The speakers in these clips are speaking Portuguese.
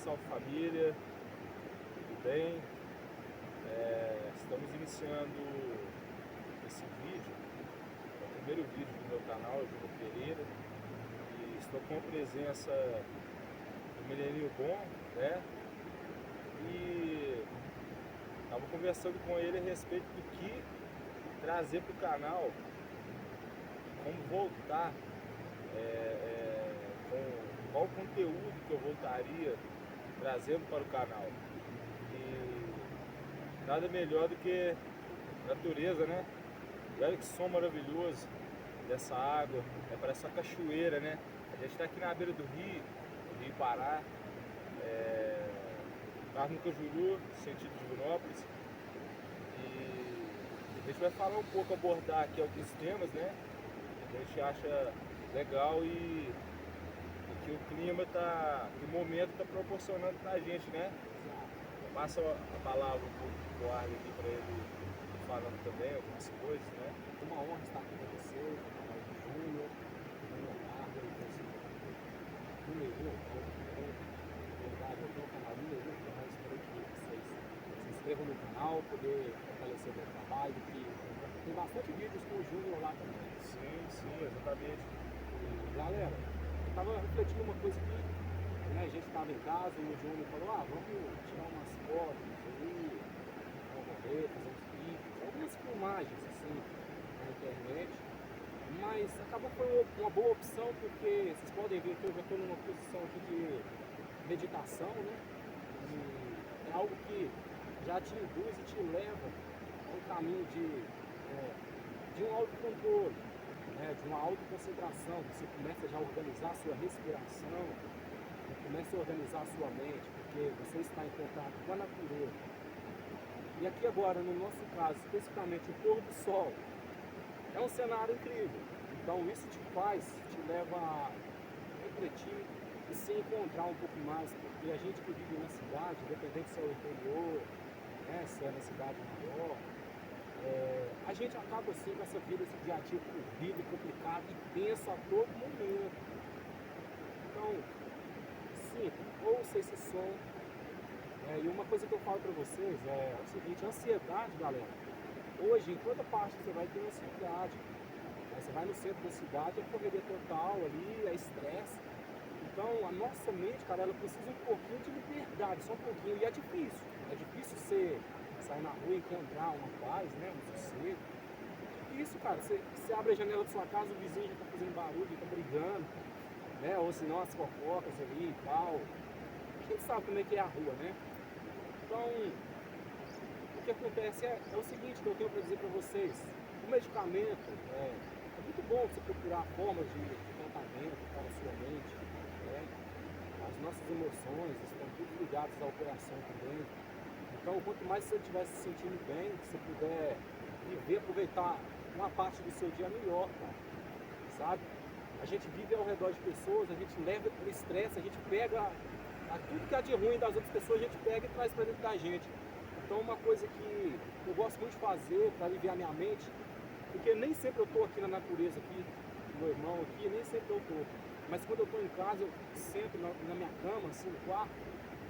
salve família, tudo bem? Estamos iniciando esse vídeo, é o primeiro vídeo do meu canal, Júnior Pereira, e estou com a presença do menininho bom, né? E estava conversando com ele a respeito do que trazer para o canal, como voltar, com qual conteúdo que eu voltaria trazendo para o canal. E nada melhor do que natureza, né? E olha que som maravilhoso dessa água, parece uma cachoeira, né? A gente está aqui na beira do Rio Pará, Barra no Cajuru, sentido de Divinópolis. E a gente vai falar um pouco, abordar aqui alguns temas, né? Que a gente acha legal e que o clima tá, que o momento está proporcionando pra gente, né? Passa a palavra um pouco pro ar aqui para ele falando também algumas coisas, né? É uma honra estar aqui com você, com o canal do Júnior, com o Leonardo, e com o Número 1, na verdade eu tenho o canal Número 1, então eu espero que vocês se inscrevam no canal, poder fortalecer o meu trabalho, que tem bastante vídeos com o Júnior lá também. Sim, exatamente. E, galera, eu estava refletindo uma coisa aqui, né, a gente estava em casa e o Júnior falou, vamos tirar umas fotos aí, vamos morrer, fazer uns vídeos, algumas filmagens assim na internet, mas acabou que foi uma boa opção, porque vocês podem ver que eu já estou numa posição aqui de meditação, né? E é algo que já te induz e te leva a um caminho de um autocontrole, né? De uma autoconcentração. Você começa já a organizar a sua respiração, começa a organizar a sua mente, porque você está em contato com a natureza. E aqui agora, no nosso caso, especificamente o pôr do sol, é um cenário incrível. Então isso te leva a refletir e se encontrar um pouco mais, porque a gente que vive na cidade, independente se é o interior, né, se é na cidade maior, a gente acaba assim com essa vida, esse dia a dia corrido, complicado e pensa a todo momento. Então, sim, ouça esse som. E uma coisa que eu falo para vocês é o seguinte, a ansiedade, galera, hoje em toda parte você vai ter ansiedade. Você vai no centro da cidade, é correria total ali, é estresse. Então a nossa mente, cara, ela precisa um pouquinho de liberdade, só um pouquinho, e é difícil. É difícil você sair na rua e encontrar uma paz, né, um sossego. É difícil, cara, você abre a janela da sua casa, o vizinho já tá fazendo barulho, já tá brigando, né, ou senão as fofocas ali e tal. A gente sabe como é que é a rua, né? Então, o que acontece é o seguinte que eu tenho para dizer para vocês. O medicamento é muito bom você procurar formas de tratamento para a sua mente, né? As nossas emoções estão tudo ligadas à operação também. Então, quanto mais você estiver se sentindo bem, que você puder viver, aproveitar uma parte do seu dia melhor, cara, sabe? A gente vive ao redor de pessoas, a gente leva o estresse, a gente pega tudo que há de ruim das outras pessoas, a gente pega e traz para dentro da gente. Então, uma coisa que eu gosto muito de fazer para aliviar minha mente, porque nem sempre eu estou aqui na natureza, aqui, meu irmão aqui, nem sempre eu estou. Mas quando eu estou em casa, eu sento na minha cama, assim, no quarto,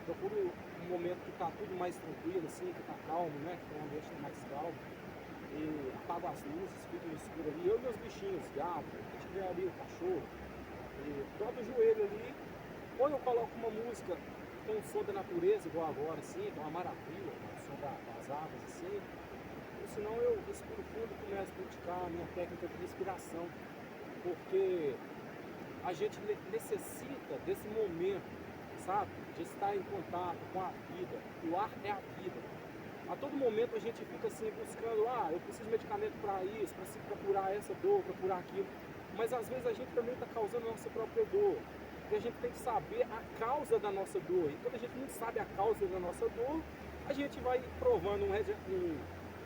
procuro um momento que está tudo mais tranquilo, assim, que está calmo, né? Que o ambiente está mais calmo. E apago as luzes, fico no escuro ali, eu e meus bichinhos, gato, a gente vê ali o cachorro, e dobro o joelho ali, ou eu coloco uma música com o som da natureza, igual agora, assim, que é uma maravilha, o som das águas, assim. Ou senão eu respiro fundo e começo a praticar a minha técnica de respiração, porque a gente necessita desse momento, sabe? De estar em contato com a vida. O ar é a vida. A todo momento a gente fica assim buscando, eu preciso de medicamento para isso, para curar essa dor, para curar aquilo. Mas às vezes a gente também está causando a nossa própria dor. E a gente tem que saber a causa da nossa dor. E quando a gente não sabe a causa da nossa dor, a gente vai provando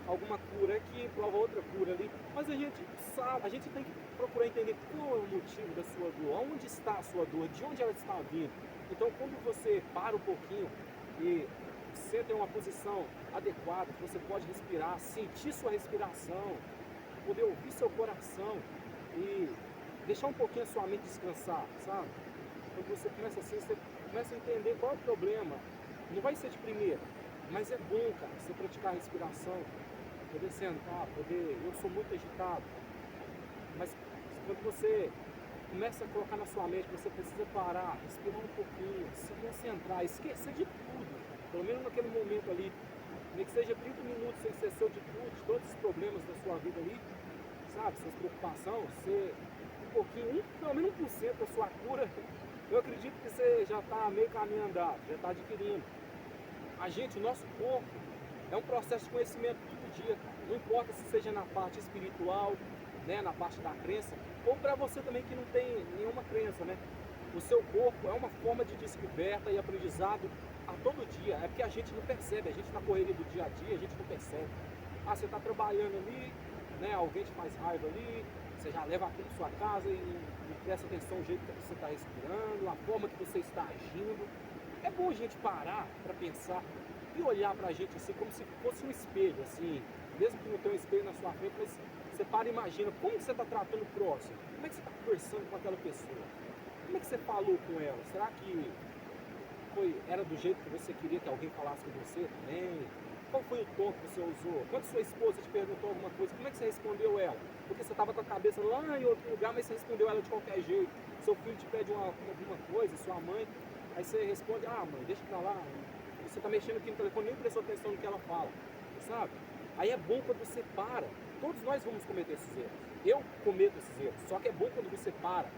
alguma cura aqui, prova outra cura ali. Mas a gente sabe, a gente tem que procurar entender qual é o motivo da sua dor, onde está a sua dor, de onde ela está vindo. Então quando você para um pouquinho e senta em uma posição adequada, que você pode respirar, sentir sua respiração, poder ouvir seu coração e deixar um pouquinho a sua mente descansar, sabe? quando você começa assim, você começa a entender qual é o problema. Não vai ser de primeira, mas é bom, cara, você praticar a respiração, poder sentar, poder. Eu sou muito agitado, mas quando você começa a colocar na sua mente, você precisa parar, respirar um pouquinho, se concentrar, esquecer de tudo, pelo menos naquele momento ali, nem que seja 30 minutos sem esquecer de tudo, de todos os problemas da sua vida ali, sabe, suas preocupações, você, um pouquinho, pelo menos 1% da sua cura, eu acredito que você já está meio caminho andado, já está adquirindo. A gente, o nosso corpo, é um processo de conhecimento todo dia, cara. Não importa se seja na parte espiritual, né, na parte da crença, ou para você também que não tem nenhuma crença, né? O seu corpo é uma forma de descoberta e aprendizado a todo dia. É porque a gente não percebe, a gente na correria do dia a dia, a gente não percebe. Ah, você está trabalhando ali, né, alguém te faz raiva ali, você já leva aquilo para sua casa e presta atenção no jeito que você está respirando, a forma que você está agindo. É bom a gente parar para pensar e olhar pra gente assim, como se fosse um espelho, assim, mesmo que não tenha um espelho na sua frente, mas você para e imagina como que você está tratando o próximo, como é que você está conversando com aquela pessoa, como é que você falou com ela, será que era do jeito que você queria que alguém falasse com você também? Qual foi o tom que você usou? Quando sua esposa te perguntou alguma coisa, como é que você respondeu ela? Porque você estava com a cabeça lá em outro lugar, mas você respondeu ela de qualquer jeito. Seu filho te pede alguma coisa, sua mãe, aí você responde, ah mãe, deixa pra lá. Você está mexendo aqui no telefone, nem prestou atenção no que ela fala, sabe? Aí é bom quando você para. Todos nós vamos cometer esses erros. Eu cometo esses erros. Só que é bom quando você para.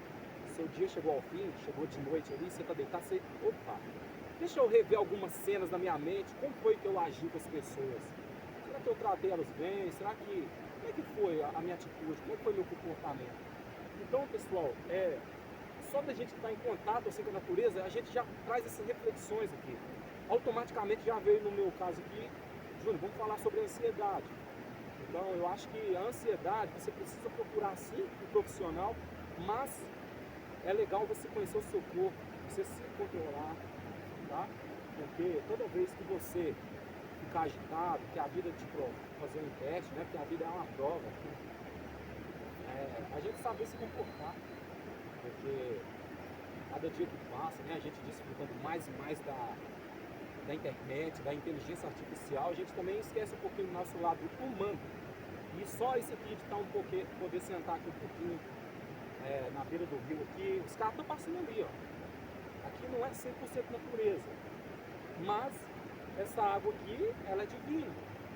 Seu dia chegou ao fim, chegou de noite ali, você está deitado, você... Opa, deixa eu rever algumas cenas na minha mente. Como foi que eu agi com as pessoas? Será que eu tratei elas bem? Será que... Como é que foi a minha atitude? Como é que foi meu comportamento? Então, pessoal, só da gente estar em contato assim com a natureza, a gente já traz essas reflexões aqui. Automaticamente já veio no meu caso aqui, Júnior, vamos falar sobre a ansiedade. Então eu acho que a ansiedade, você precisa procurar sim um profissional, mas é legal você conhecer o seu corpo, você se controlar, tá? Porque toda vez que você ficar agitado, que a vida te prova, fazer um teste, né? Porque a vida é uma prova, a gente saber se comportar, porque cada dia que passa, né, a gente desfrutando mais e mais da internet, da inteligência artificial, a gente também esquece um pouquinho do nosso lado humano. E só isso aqui de estar um pouquinho, poder sentar aqui um pouquinho na beira do rio aqui, os caras estão passando ali, ó. Aqui não é 100% natureza, mas essa água aqui, ela é divina,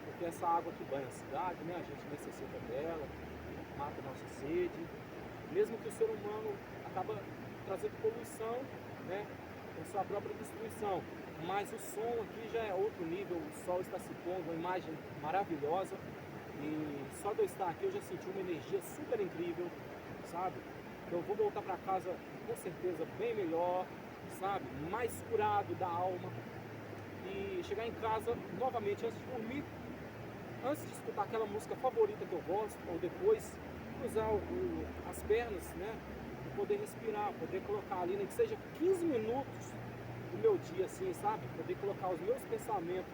porque essa água que banha a cidade, né, a gente necessita dela, mata a nossa sede, mesmo que o ser humano acaba trazendo poluição, né, com sua própria destruição. Mas o som aqui já é outro nível, o sol está se pondo, uma imagem maravilhosa. E só de eu estar aqui eu já senti uma energia super incrível, sabe? Eu vou voltar para casa com certeza bem melhor, sabe? Mais curado da alma. E chegar em casa novamente antes de dormir, antes de escutar aquela música favorita que eu gosto, ou depois cruzar as pernas, né? E poder respirar, poder colocar ali, nem que seja 15 minutos do meu dia, assim, sabe? Poder colocar os meus pensamentos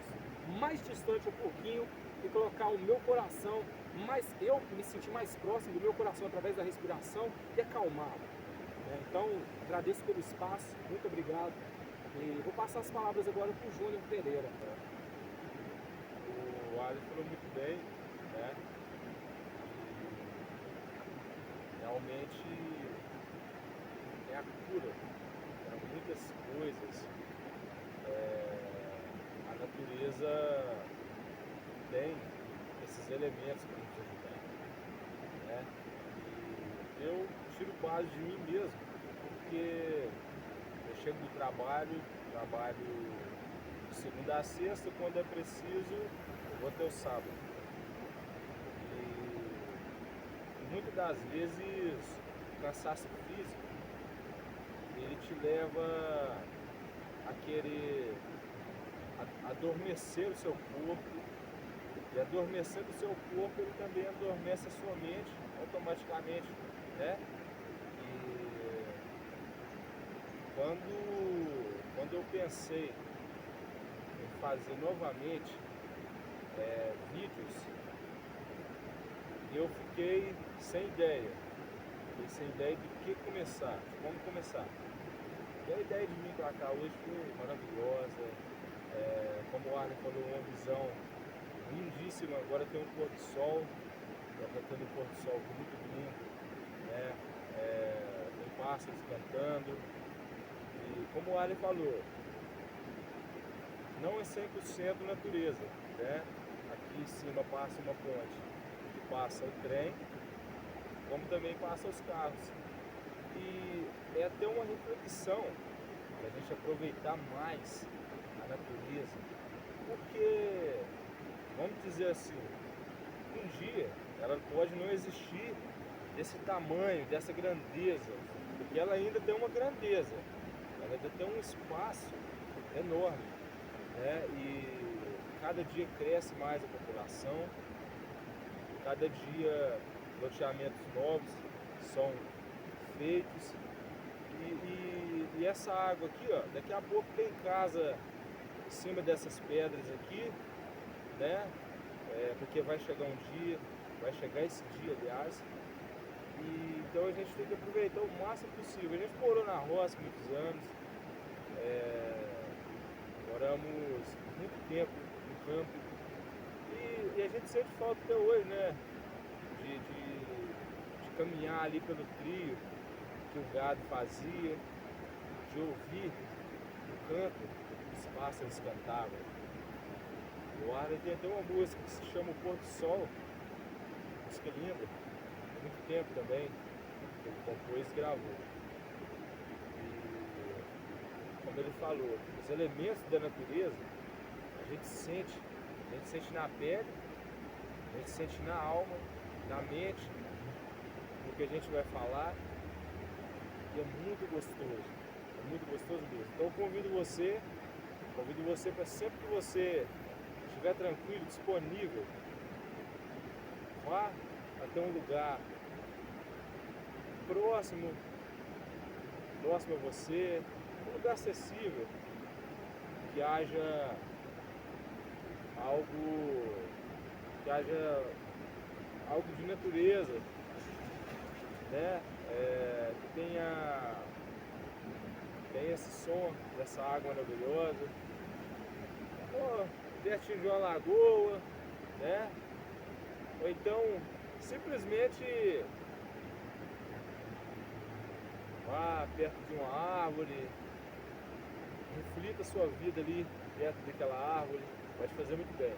mais distante um pouquinho e colocar o meu coração mais, eu me sentir mais próximo do meu coração através da respiração e acalmado. Então, agradeço pelo espaço, muito obrigado. E vou passar as palavras agora para o Júnior Pereira. O Alisson falou muito bem, né? Realmente é a cura para muitas coisas. A natureza tem esses elementos para nos ajudar, né? E eu tiro base de mim mesmo, porque eu chego do trabalho de segunda a sexta, quando é preciso, eu vou até o sábado. E muitas das vezes o cansaço físico, ele te leva a querer adormecer o seu corpo, e adormecendo o seu corpo, ele também adormece a sua mente automaticamente, né? E quando eu pensei em fazer novamente vídeos, eu fiquei sem ideia de que começar, de como começar. E a ideia de vir pra cá hoje foi maravilhosa. Como o Arlen falou, uma visão lindíssima. Agora tem um pôr do sol, está tendo um pôr do sol muito lindo, né? Tem pássaros cantando. E como o Arlen falou, não é 100% natureza, né? Aqui em cima passa uma ponte que passa o trem, como também passa os carros. E é até uma reflexão para a gente aproveitar mais a natureza, porque, vamos dizer assim, um dia ela pode não existir desse tamanho, dessa grandeza, porque ela ainda tem uma grandeza, ela ainda tem um espaço enorme, né? E cada dia cresce mais a população, cada dia loteamentos novos são feitos e essa água aqui, ó, daqui a pouco tem casa em cima dessas pedras aqui, né? Porque vai chegar um dia, vai chegar esse dia, aliás, e então a gente tem que aproveitar o máximo possível. A gente morou na roça muitos anos, moramos muito tempo no campo e a gente sente falta até hoje, né? De caminhar ali pelo trio que o gado fazia, de ouvir o canto dos pássaros cantavam. O Arlen tem até uma música que se chama O Pôr do Sol, música linda, há muito tempo também, que ele compôs e gravou. E como ele falou, os elementos da natureza a gente sente na pele, a gente sente na alma, na mente, no que a gente vai falar, e é muito gostoso mesmo. Então eu convido você para sempre que você estiver tranquilo, disponível, vá até um lugar próximo a você, um lugar acessível, que haja algo de natureza, né? Que tenha esse som dessa água maravilhosa, ou pertinho de uma lagoa, né? Ou então simplesmente vá perto de uma árvore, reflita a sua vida ali perto daquela árvore, vai te fazer muito bem.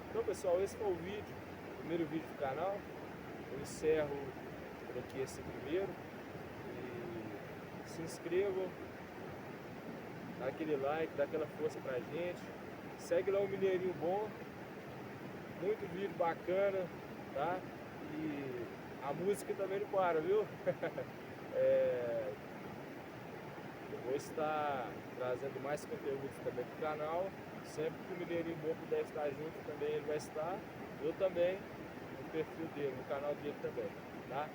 Então pessoal, esse foi o vídeo, o primeiro vídeo do canal. Eu encerro por aqui esse primeiro e se inscrevam, dá aquele like, dá aquela força pra gente, segue lá o Mineirinho Bom, muito vídeo bacana, tá? E a música também não para, viu? Eu vou estar trazendo mais conteúdos também pro canal, sempre que o Mineirinho Bom puder estar junto também ele vai estar, eu também, no perfil dele, no canal dele também, tá?